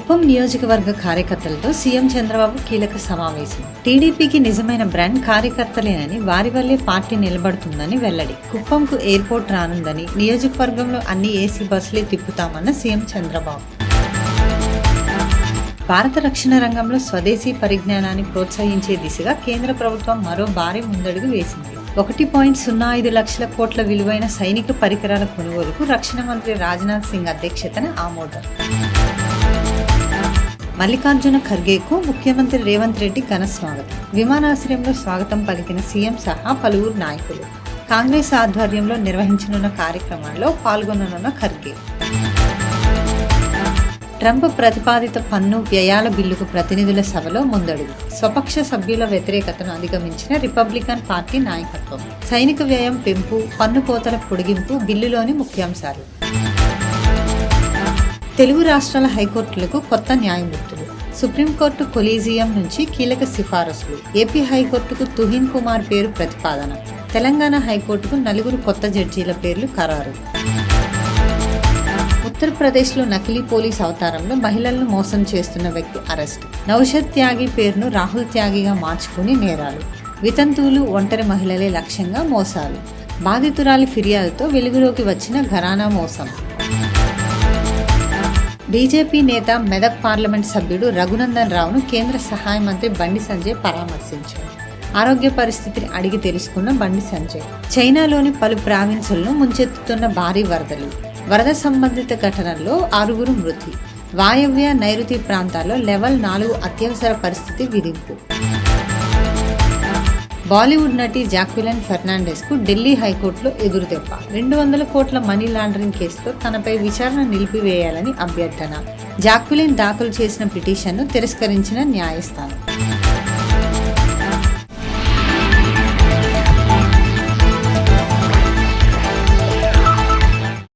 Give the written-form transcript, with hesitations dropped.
కుప్పం నియోజకవర్గ కార్యకర్తలతో సీఎం చంద్రబాబు కీలక సమావేశం. టీడీపీకి నిజమైన బ్రాండ్ కార్యకర్తలేనని, వారి వల్లే పార్టీ నిలబడుతుందని వెల్లడి. కుప్పంకు ఎయిర్పోర్ట్ రానుందని, నియోజకవర్గంలో అన్ని ఏసీ బస్సులే తిప్పుతామన్న సీఎం చంద్రబాబు. భారత రక్షణ రంగంలో స్వదేశీ పరిజ్ఞానాన్ని ప్రోత్సహించే దిశగా కేంద్ర ప్రభుత్వం మరో భారీ ముందడుగు వేసింది. 1.05 లక్షల కోట్ల విలువైన సైనిక పరికరాల కొనుగోలుకు రక్షణ మంత్రి రాజ్నాథ్ సింగ్ అధ్యక్షతన ఆమోదం. మల్లికార్జున ఖర్గేకు ముఖ్యమంత్రి రేవంత్ రెడ్డి ఘన స్వాగతం. విమానాశ్రయంలో స్వాగతం పలికిన సీఎం సహా పలువురు నాయకులు. కాంగ్రెస్ ఆధ్వర్యంలో నిర్వహించనున్న కార్యక్రమాల్లో పాల్గొననున్న ఖర్గే. ట్రంప్ ప్రతిపాదిత పన్ను వ్యయాల బిల్లుకు ప్రతినిధుల సభలో ముందడుగు. స్వపక్ష సభ్యుల వ్యతిరేకతను అధిగమించిన రిపబ్లికన్ పార్టీ నాయకత్వం. సైనిక వ్యయం పెంపు, పన్ను కోతల పొడిగింపు బిల్లులోని ముఖ్యాంశాలు. తెలుగు రాష్ట్రాల హైకోర్టులకు కొత్త న్యాయమూర్తులు. సుప్రీంకోర్టు కొలీజియం నుంచి కీలక సిఫారసులు. ఏపీ హైకోర్టుకు తుహిన్ కుమార్ పేరు ప్రతిపాదన. తెలంగాణ హైకోర్టుకు 4 కొత్త జడ్జీల పేర్లు ఖరారు. ఉత్తరప్రదేశ్లో నకిలీ పోలీస్ అవతారంలో మహిళలను మోసం చేస్తున్న వ్యక్తి అరెస్ట్. నౌషద్ త్యాగి పేరును రాహుల్ త్యాగిగా మార్చుకుని నేరాలు. వితంతువులు, ఒంటరి మహిళలే లక్ష్యంగా మోసాలు. బాధితురాలి ఫిర్యాదుతో వెలుగులోకి వచ్చిన ఘరానా మోసం. బీజేపీ నేత, మెదక్ పార్లమెంట్ సభ్యుడు రఘునందన్ రావును కేంద్ర సహాయ మంత్రి బండి సంజయ్ పరామర్శించారు. ఆరోగ్య పరిస్థితిని అడిగి తెలుసుకున్న బండి సంజయ్. చైనాలోని పలు ప్రావిన్సులను ముంచెత్తుతున్న భారీ వరదలు. వరద సంబంధిత ఘటనల్లో 6 మృతి. వాయవ్య, నైరుతి ప్రాంతాల్లో లెవెల్ 4 అత్యవసర పరిస్థితి విధింపు. బాలీవుడ్ నటి జాక్విలిన్ ఫెర్నాండెస్ కు ఢిల్లీ హైకోర్టులో ఎదురుదెబ్బ. 200 కోట్ల మనీ లాండరింగ్ కేసులో తనపై విచారణ నిలిపివేయాలని అభ్యర్థన. జాక్విలిన్ దాఖలు చేసిన పిటిషన్ను తిరస్కరించిన న్యాయస్థానం.